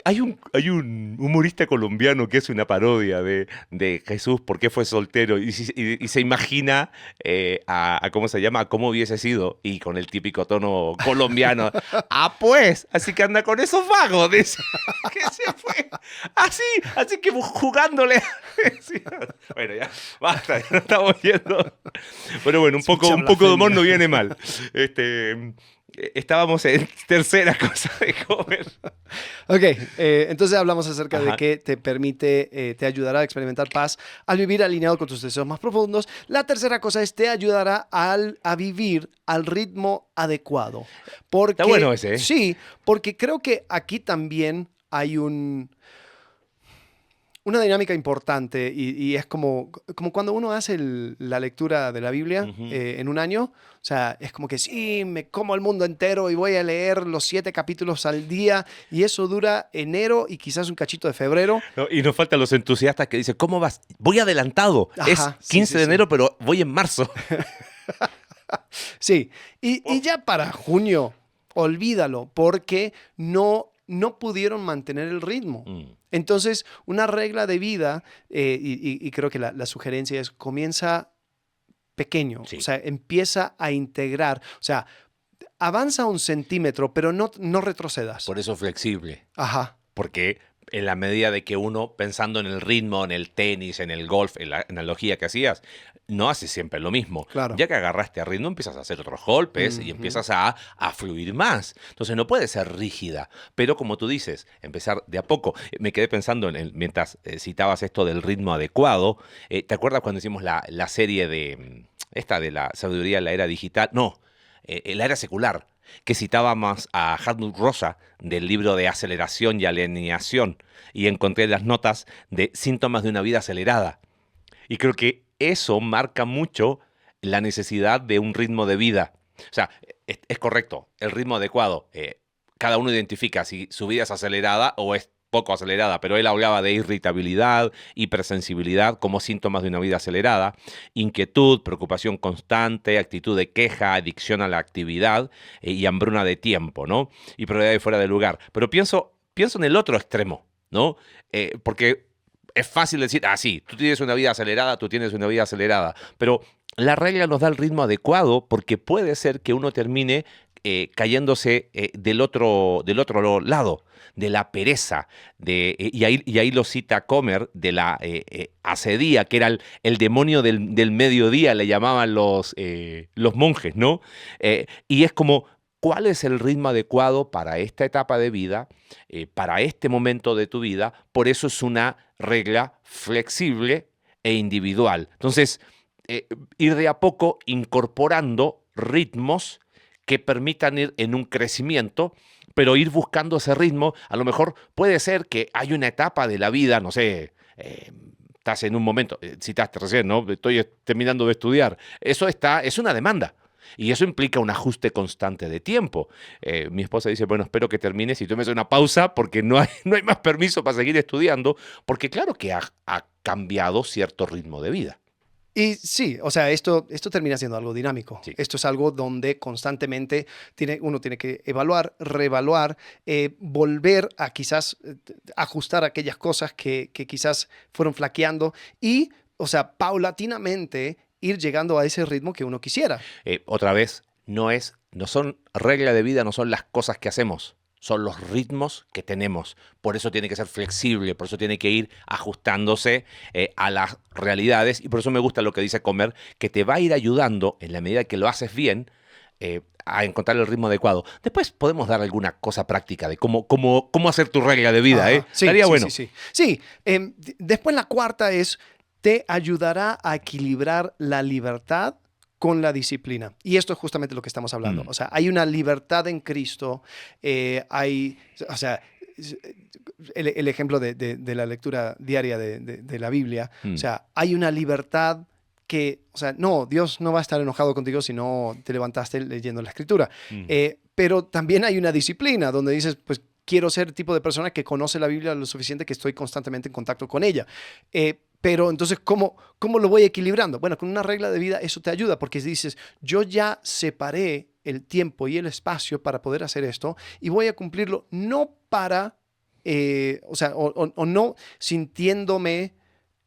Hay un humorista colombiano que hace una parodia de Jesús, por qué fue soltero, y se imagina a cómo se llama, a cómo hubiese sido, y con el típico tono colombiano. Pues, así que anda con esos vagos, dice, que se fue. Así que jugándole. Bueno, ya, basta, ya no estamos yendo. Pero bueno, un poco de humor no viene mal. Estábamos en tercera cosa de comer. Ok, entonces hablamos acerca de que te permite, te ayudará a experimentar paz al vivir alineado con tus deseos más profundos. La tercera cosa es te ayudará a vivir al ritmo adecuado. Porque, está bueno ese, ¿eh? Sí, porque creo que aquí también hay una dinámica importante y es como cuando uno hace la lectura de la Biblia en un año. O sea, es como que sí, me como el mundo entero y voy a leer los 7 capítulos al día y eso dura enero y quizás un cachito de febrero. No, y nos faltan los entusiastas que dicen, ¿cómo vas? Voy adelantado. Es 15 de enero, pero voy en marzo. Sí, y ya para junio, olvídalo, porque no pudieron mantener el ritmo. Entonces, una regla de vida, y creo que la sugerencia es comienza pequeño, o sea, empieza a integrar, o sea, avanza 1 centímetro, pero no retrocedas. Por eso flexible. Ajá. Porque en la medida de que uno, pensando en el ritmo, en el tenis, en el golf, en la analogía que hacías, no haces siempre lo mismo. Claro. Ya que agarraste ritmo, empiezas a hacer otros golpes y empiezas a fluir más. Entonces no puede ser rígida, pero como tú dices, empezar de a poco. Me quedé pensando, mientras citabas esto del ritmo adecuado, ¿te acuerdas cuando hicimos la serie de la sabiduría de la era digital? No, la era secular, que citábamos a Hartmut Rosa del libro de Aceleración y Alineación, y encontré las notas de síntomas de una vida acelerada. Y creo que eso marca mucho la necesidad de un ritmo de vida. O sea, es correcto, el ritmo adecuado. Cada uno identifica si su vida es acelerada o es poco acelerada, pero él hablaba de irritabilidad, hipersensibilidad como síntomas de una vida acelerada, inquietud, preocupación constante, actitud de queja, adicción a la actividad y hambruna de tiempo, ¿no? Y prioridad de fuera de lugar. Pero pienso en el otro extremo, ¿no? Porque es fácil decir, sí, tú tienes una vida acelerada, pero la regla nos da el ritmo adecuado porque puede ser que uno termine cayéndose del otro lado, de la pereza, y ahí lo cita Comer, de la acedía, que era el demonio del mediodía, le llamaban los monjes, ¿no? Y es como, ¿cuál es el ritmo adecuado para esta etapa de vida, para este momento de tu vida? Por eso es una regla flexible e individual. Entonces, ir de a poco incorporando ritmos que permitan ir en un crecimiento, pero ir buscando ese ritmo. A lo mejor puede ser que hay una etapa de la vida, no sé, estás en un momento, citaste recién, ¿no? Estoy terminando de estudiar. Eso es una demanda. Y eso implica un ajuste constante de tiempo. Mi esposa dice, bueno, espero que termines y tomes una pausa porque no hay más permiso para seguir estudiando, porque claro que ha cambiado cierto ritmo de vida. Y sí, o sea, esto termina siendo algo dinámico. Sí. Esto es algo donde constantemente uno tiene que evaluar, reevaluar, volver a quizás ajustar aquellas cosas que quizás fueron flaqueando y, o sea, paulatinamente ir llegando a ese ritmo que uno quisiera. Otra vez, no son regla de vida, no son las cosas que hacemos. Son los ritmos que tenemos. Por eso tiene que ser flexible, por eso tiene que ir ajustándose a las realidades. Y por eso me gusta lo que dice Comer, que te va a ir ayudando, en la medida que lo haces bien, a encontrar el ritmo adecuado. Después podemos dar alguna cosa práctica de cómo hacer tu regla de vida. Sí, Estaría bueno. Sí. Después la cuarta es, te ayudará a equilibrar la libertad con la disciplina. Y esto es justamente lo que estamos hablando. O sea, hay una libertad en Cristo, o sea, el ejemplo de la lectura diaria de la Biblia, o sea, hay una libertad que, o sea, no, Dios no va a estar enojado contigo si no te levantaste leyendo la Escritura. Pero también hay una disciplina donde dices, pues, quiero ser el tipo de persona que conoce la Biblia lo suficiente que estoy constantemente en contacto con ella. Pero entonces, ¿cómo lo voy equilibrando? Bueno, con una regla de vida eso te ayuda porque dices, yo ya separé el tiempo y el espacio para poder hacer esto y voy a cumplirlo no para, o no sintiéndome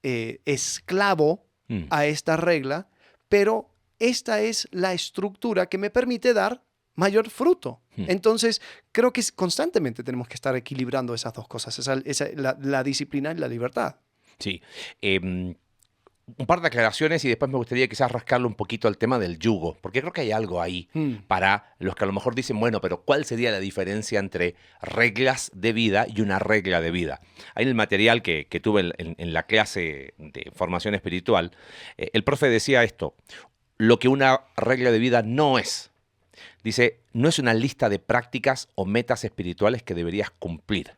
esclavo a esta regla, pero esta es la estructura que me permite dar mayor fruto. Entonces, creo que constantemente tenemos que estar equilibrando esas dos cosas, la disciplina y la libertad. Sí. Un par de aclaraciones y después me gustaría quizás rascarle un poquito al tema del yugo, porque creo que hay algo ahí para los que a lo mejor dicen, bueno, pero ¿cuál sería la diferencia entre reglas de vida y una regla de vida? Ahí en el material que tuve en la clase de formación espiritual, el profe decía esto, lo que una regla de vida no es. Dice, no es una lista de prácticas o metas espirituales que deberías cumplir.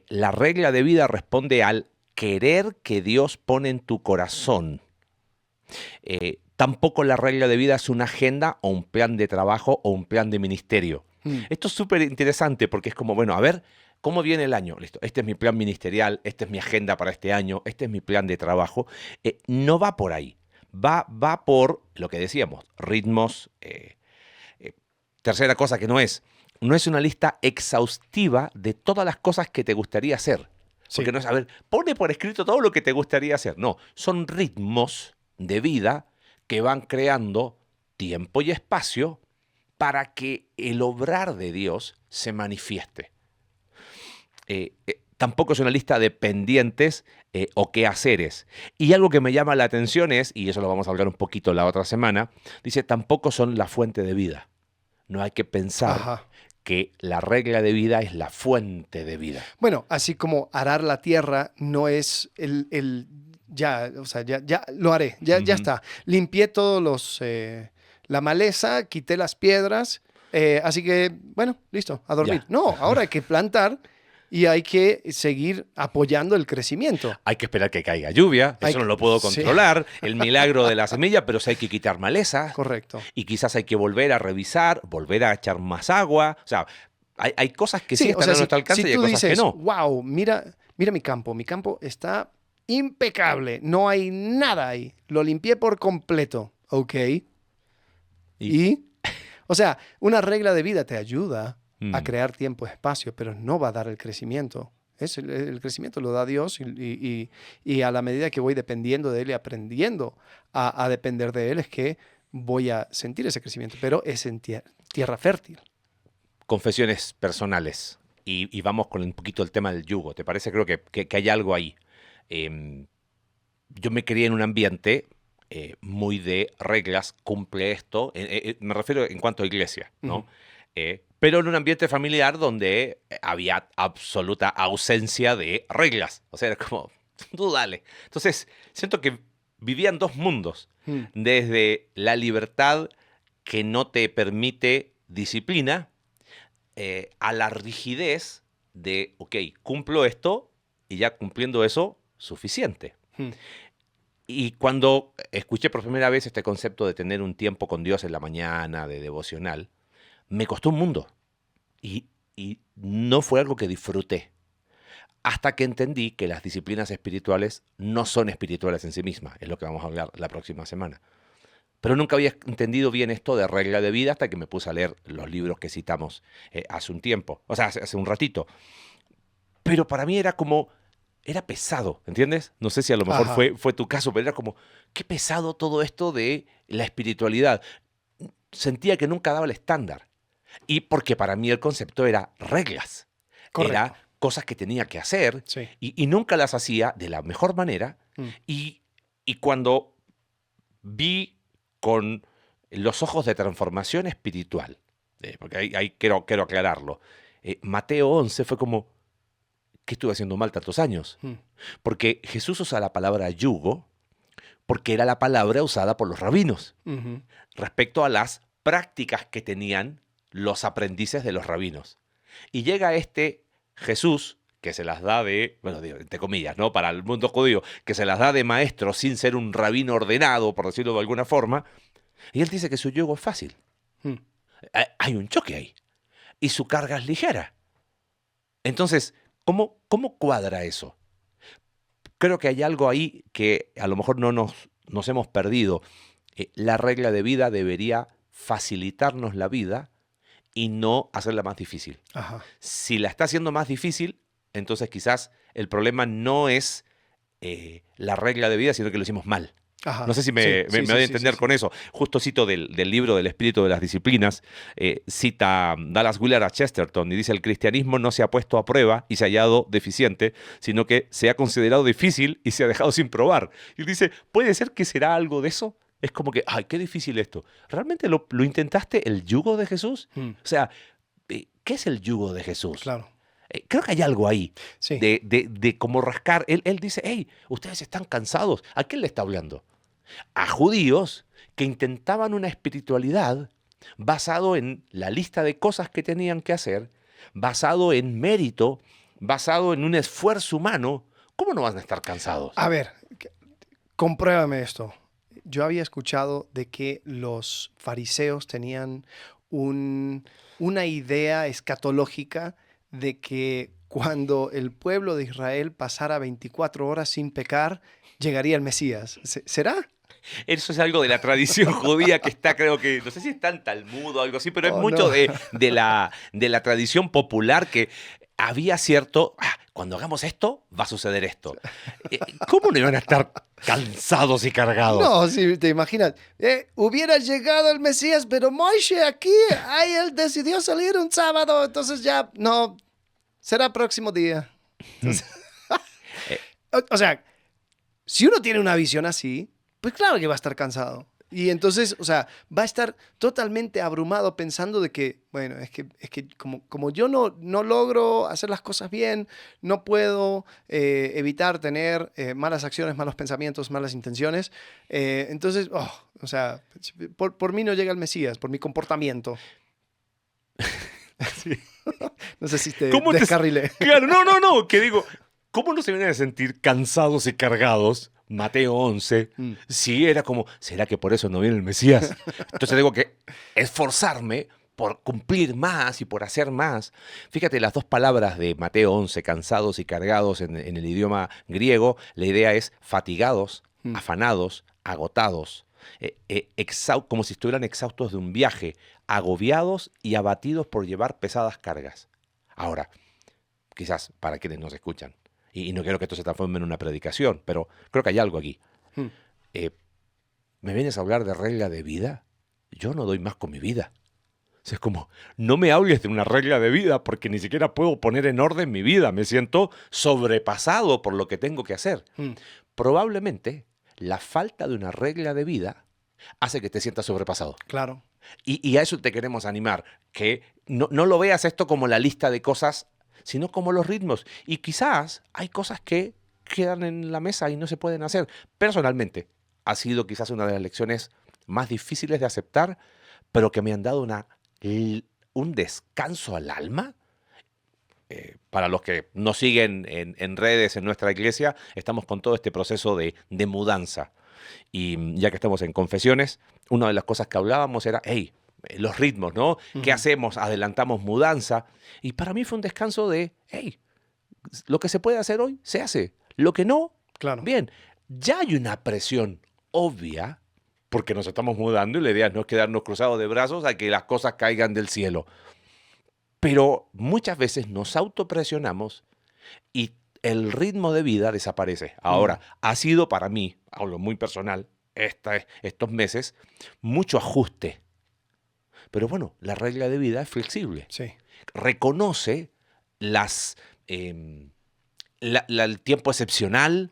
La regla de vida responde al querer que Dios pone en tu corazón. Tampoco la regla de vida es una agenda o un plan de trabajo o un plan de ministerio. Esto es súper interesante porque es como, bueno, a ver, ¿cómo viene el año? Listo, este es mi plan ministerial, esta es mi agenda para este año, este es mi plan de trabajo. No va por ahí. Va por lo que decíamos, ritmos. Tercera cosa que no es una lista exhaustiva de todas las cosas que te gustaría hacer. Porque no es, a ver, pone por escrito todo lo que te gustaría hacer. No, son ritmos de vida que van creando tiempo y espacio para que el obrar de Dios se manifieste. tampoco es una lista de pendientes o quehaceres. Y algo que me llama la atención es, y eso lo vamos a hablar un poquito la otra semana, dice, tampoco son la fuente de vida. No hay que pensar Ajá. que la regla de vida es la fuente de vida. Bueno, así como arar la tierra no es ya, o sea, ya lo haré, ya Ujú. está. Limpié todos la maleza, quité las piedras, así que, bueno, listo, a dormir. Ya. No, ahora hay que plantar y hay que seguir apoyando el crecimiento. Hay que esperar que caiga lluvia, Hay eso no que- lo puedo sí. controlar, el milagro de la semilla, pero sí hay que quitar maleza. Correcto. Y quizás hay que volver a revisar, volver a echar más agua. O sea, hay cosas que sí Sí, o están sea, a nuestro alcance y hay tú cosas que dices, no. wow, mira mi campo está impecable, no hay nada ahí, lo limpié por completo, ok. Y, o sea, una regla de vida te ayuda a Mm. crear tiempo y espacio, pero no va a dar el crecimiento. El crecimiento lo da Dios y a la medida que voy dependiendo de Él y aprendiendo a depender de Él es que voy a sentir ese crecimiento, pero es en tierra fértil. Confesiones personales. Y vamos con un poquito el tema del yugo. ¿Te parece? Creo que hay algo ahí. Yo me crié en un ambiente muy de reglas, cumple esto. Me refiero en cuanto a iglesia, ¿no? Ujú. Pero en un ambiente familiar donde había absoluta ausencia de reglas. O sea, era como, tú dale. Entonces, siento que vivían dos mundos. Mm. Desde la libertad que no te permite disciplina, a la rigidez de, ok, cumplo esto y ya cumpliendo eso, suficiente. Mm. Y cuando escuché por primera vez este concepto de tener un tiempo con Dios en la mañana, de devocional, me costó un mundo. Y no fue algo que disfruté. Hasta que entendí que las disciplinas espirituales no son espirituales en sí mismas. Es lo que vamos a hablar la próxima semana. Pero nunca había entendido bien esto de regla de vida hasta que me puse a leer los libros que citamos hace un tiempo. O sea, hace un ratito. Pero para mí era pesado, ¿entiendes? No sé si a lo mejor Ajá. fue tu caso, pero era como, qué pesado todo esto de la espiritualidad. Sentía que nunca daba el estándar. Y porque para mí el concepto era reglas. Correcto. Era cosas que tenía que hacer Sí. y nunca las hacía de la mejor manera. Mm. Y cuando vi con los ojos de transformación espiritual, porque ahí quiero aclararlo, Mateo 11 fue como, ¿qué estuve haciendo mal tantos años? Mm. Porque Jesús usa la palabra yugo porque era la palabra usada por los rabinos Ujú. respecto a las prácticas que tenían los aprendices de los rabinos. Y llega este Jesús, que se las da de, bueno, entre comillas, ¿no? Para el mundo judío, que se las da de maestro sin ser un rabino ordenado, por decirlo de alguna forma, y él dice que su yugo es fácil. Mm. Hay un choque ahí. Y su carga es ligera. Entonces, ¿cómo cuadra eso? Creo que hay algo ahí que a lo mejor no nos hemos perdido. La regla de vida debería facilitarnos la vida y no hacerla más difícil. Ajá. Si la está haciendo más difícil, entonces quizás el problema no es la regla de vida, sino que lo hicimos mal. Ajá. No sé si Sí, me sí, voy sí, a sí, entender sí, con eso. Justo cito del libro del Espíritu de las Disciplinas, cita Dallas Willard a Chesterton y dice, el cristianismo no se ha puesto a prueba y se ha hallado deficiente, sino que se ha considerado difícil y se ha dejado sin probar. Y él dice, ¿puede ser que será algo de eso? Es como que, ay, qué difícil esto. ¿Realmente lo intentaste el yugo de Jesús? Mm. O sea, ¿qué es el yugo de Jesús? Claro. Creo que hay algo ahí Sí. de cómo rascar. Él dice, hey, ustedes están cansados. ¿A quién le está hablando? A judíos que intentaban una espiritualidad basado en la lista de cosas que tenían que hacer, basado en mérito, basado en un esfuerzo humano. ¿Cómo no van a estar cansados? A ver, compruébame esto. Yo había escuchado de que los fariseos tenían una idea escatológica de que cuando el pueblo de Israel pasara 24 horas sin pecar, llegaría el Mesías. ¿Será? Eso es algo de la tradición judía que está, creo que, no sé si está en Talmud o algo así, pero es Oh, mucho no. de la tradición popular que había cierto, cuando hagamos esto, va a suceder esto. ¿Cómo no iban a estar cansados y cargados? No, si te imaginas, hubiera llegado el Mesías, pero Moishe aquí, ay, él decidió salir un sábado, entonces ya no. será próximo día. Entonces, o sea, si uno tiene una visión así, pues claro que va a estar cansado. Y entonces, o sea, va a estar totalmente abrumado pensando de que, bueno, es que como yo no logro hacer las cosas bien, no puedo evitar tener malas acciones, malos pensamientos, malas intenciones. Entonces, o sea, por mí no llega el Mesías, por mi comportamiento. Sí. No sé si te ¿Cómo descarrilé. Claro, no, que digo, ¿cómo no se vienen a sentir cansados y cargados? Mateo 11, sí, era como, ¿será que por eso no viene el Mesías? Entonces tengo que esforzarme por cumplir más y por hacer más. Fíjate, las dos palabras de Mateo 11, cansados y cargados en el idioma griego, la idea es fatigados, afanados, agotados, como si estuvieran exhaustos de un viaje, agobiados y abatidos por llevar pesadas cargas. Ahora, quizás para quienes nos escuchan, y no quiero que esto se transforme en una predicación, pero creo que hay algo aquí. ¿Me vienes a hablar de regla de vida? Yo no doy más con mi vida. O sea, es como, no me hables de una regla de vida porque ni siquiera puedo poner en orden mi vida. Me siento sobrepasado por lo que tengo que hacer. Probablemente la falta de una regla de vida hace que te sientas sobrepasado. Claro. Y a eso te queremos animar, que no lo veas esto como la lista de cosas, sino como los ritmos. Y quizás hay cosas que quedan en la mesa y no se pueden hacer. Personalmente, ha sido quizás una de las lecciones más difíciles de aceptar, pero que me han dado un descanso al alma. Para los que nos siguen en redes, en nuestra iglesia, estamos con todo este proceso de mudanza. Y ya que estamos en confesiones, una de las cosas que hablábamos era, los ritmos, ¿no? ¿Qué hacemos? Adelantamos mudanza. Y para mí fue un descanso de, lo que se puede hacer hoy, se hace. Lo que no, claro. Bien. Ya hay una presión obvia, porque nos estamos mudando y la idea no es quedarnos cruzados de brazos a que las cosas caigan del cielo. Pero muchas veces nos autopresionamos y el ritmo de vida desaparece. Ahora, ha sido para mí, algo muy personal, estos meses, mucho ajuste. Pero bueno, la regla de vida es flexible. Sí. Reconoce el tiempo excepcional,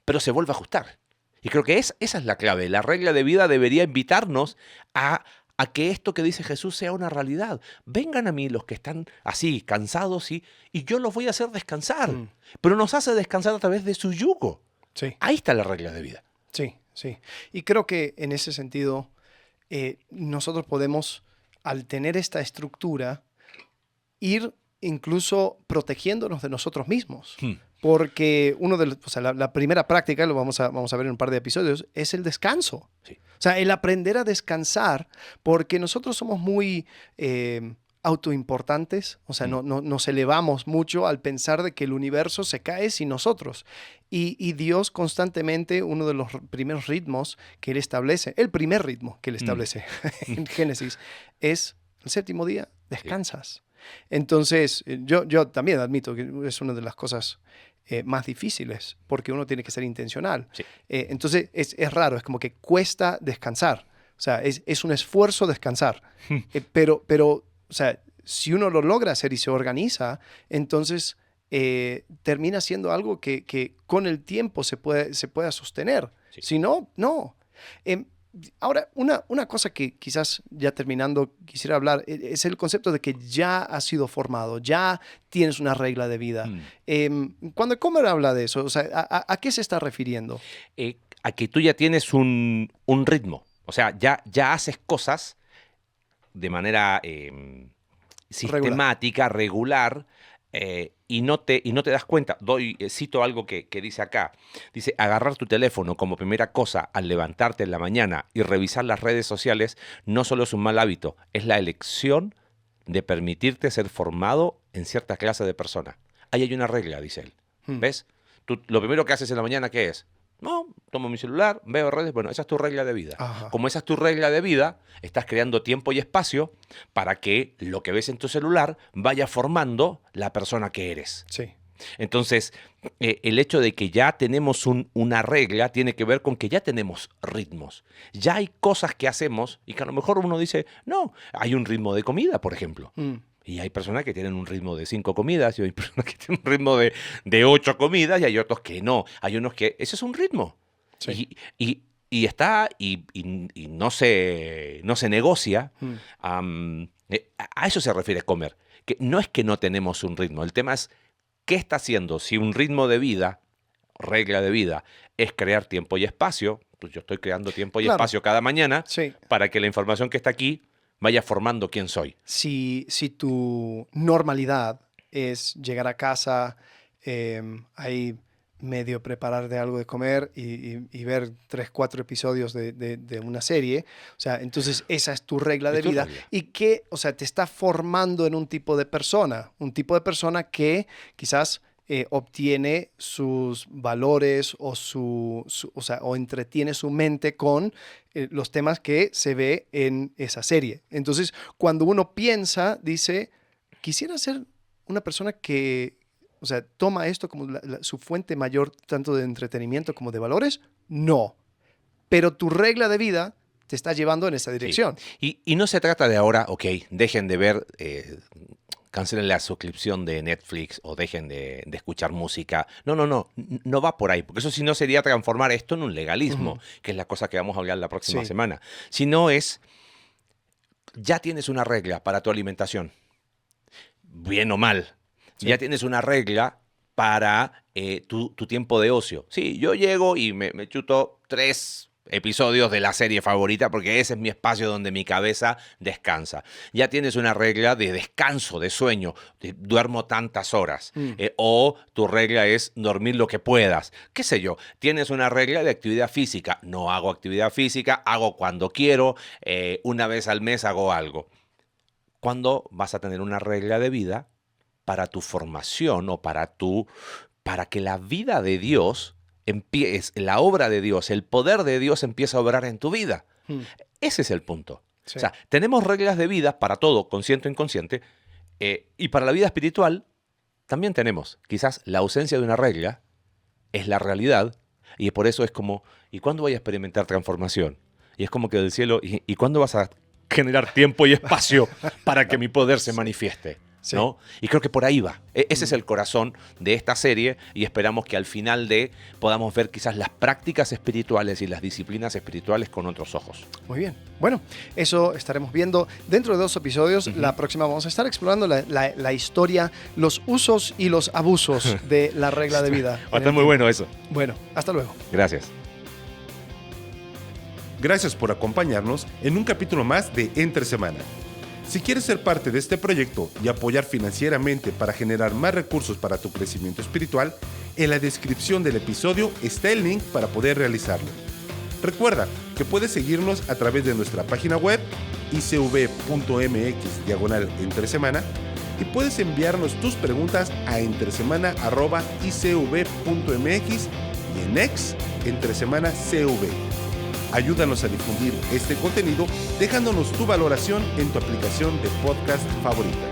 pero se vuelve a ajustar. Y creo que esa es la clave. La regla de vida debería invitarnos a que esto que dice Jesús sea una realidad. Vengan a mí los que están así, cansados, y yo los voy a hacer descansar. Pero nos hace descansar a través de su yugo. Sí. Ahí está la regla de vida. Sí, sí. Y creo que en ese sentido nosotros podemos, al tener esta estructura, ir incluso protegiéndonos de nosotros mismos. Porque la primera práctica, lo vamos a ver en un par de episodios, es el descanso. Sí. O sea, el aprender a descansar, porque nosotros somos muy autoimportantes, o sea, nos elevamos mucho al pensar de que el universo se cae sin nosotros. Y Dios constantemente, uno de los primeros ritmos que Él establece, el primer ritmo que Él establece en Génesis, es el séptimo día, descansas. Sí. Entonces, yo también admito que es una de las cosas más difíciles, porque uno tiene que ser intencional. Sí. Entonces, es raro, es como que cuesta descansar. O sea, es un esfuerzo descansar. Pero, o sea, si uno lo logra hacer y se organiza, entonces termina siendo algo que con el tiempo se pueda sostener. Sí. Si no, no. Ahora, una cosa que quizás ya terminando quisiera hablar es el concepto de que ya has sido formado, ya tienes una regla de vida. Cuando Comer habla de eso, o sea, ¿a qué se está refiriendo? A que tú ya tienes un ritmo. O sea, ya haces cosas de manera sistemática, regular, y no te das cuenta. Cito algo que dice acá. Dice, agarrar tu teléfono como primera cosa al levantarte en la mañana y revisar las redes sociales no solo es un mal hábito, es la elección de permitirte ser formado en cierta clase de persona. Ahí hay una regla, dice él. ¿Ves? Tú, lo primero que haces en la mañana, ¿qué es? No, tomo mi celular, veo redes. Bueno, esa es tu regla de vida. Ajá. Como esa es tu regla de vida, estás creando tiempo y espacio para que lo que ves en tu celular vaya formando la persona que eres. Sí. Entonces, el hecho de que ya tenemos una regla tiene que ver con que ya tenemos ritmos. Ya hay cosas que hacemos y que a lo mejor uno dice, no, hay un ritmo de comida, por ejemplo. Y hay personas que tienen un ritmo de 5 comidas, y hay personas que tienen un ritmo de 8 comidas, y hay otros que no. Hay unos que... Ese es un ritmo. Sí. Y está, y no se negocia. A eso se refiere comer. Que no es que no tenemos un ritmo. El tema es, ¿qué está haciendo? Si un ritmo de vida, regla de vida, es crear tiempo y espacio, pues yo estoy creando tiempo y Claro. espacio cada mañana Sí. para que la información que está aquí vaya formando quién soy. Si tu normalidad es llegar a casa, ahí medio preparar de algo de comer y ver 3, 4 episodios de una serie, o sea, entonces esa es tu regla de Es tu vida regla. y que, o sea, te está formando en un tipo de persona que quizás obtiene sus valores o o entretiene su mente con los temas que se ve en esa serie. Entonces, cuando uno piensa, dice, quisiera ser una persona que, o sea, toma esto como su fuente mayor tanto de entretenimiento como de valores. No, pero tu regla de vida te está llevando en esa dirección. Y no se trata de ahora, ok, dejen de ver, cancelen la suscripción de Netflix o dejen de escuchar música. No va por ahí, porque eso si no sería transformar esto en un legalismo, que es la cosa que vamos a hablar la próxima Sí. semana. Sino es, ya tienes una regla para tu alimentación, bien o mal. Sí. Ya tienes una regla para tu tiempo de ocio. Sí, yo llego y me chuto 3 episodios de la serie favorita porque ese es mi espacio donde mi cabeza descansa. Ya tienes una regla de descanso, de sueño, duermo tantas horas. O tu regla es dormir lo que puedas. ¿Qué sé yo? Tienes una regla de actividad física. No hago actividad física, hago cuando quiero, una vez al mes hago algo. ¿Cuándo vas a tener una regla de vida para tu formación o para que la vida de Dios la obra de Dios, el poder de Dios empieza a obrar en tu vida? Ese es el punto. Sí. O sea, tenemos reglas de vida para todo, consciente o inconsciente, y para la vida espiritual también tenemos. Quizás la ausencia de una regla es la realidad, y por eso es como, ¿y cuándo voy a experimentar transformación? Y es como que del cielo, ¿y cuándo vas a generar tiempo y espacio para que mi poder se manifieste? Sí. ¿No? Y creo que por ahí va. Ese es el corazón de esta serie y esperamos que al final podamos ver quizás las prácticas espirituales y las disciplinas espirituales con otros ojos. Muy bien. Bueno, eso estaremos viendo dentro de 2 episodios. La próxima vamos a estar explorando la historia, los usos y los abusos de la regla de vida. Va a estar muy bueno eso. Bueno, hasta luego. Gracias. Gracias por acompañarnos en un capítulo más de Entre Semana. Si quieres ser parte de este proyecto y apoyar financieramente para generar más recursos para tu crecimiento espiritual, en la descripción del episodio está el link para poder realizarlo. Recuerda que puedes seguirnos a través de nuestra página web icv.mx/entresemana y puedes enviarnos tus preguntas a entresemana@icv.mx y en X @entresemanacv. Ayúdanos a difundir este contenido dejándonos tu valoración en tu aplicación de podcast favorita.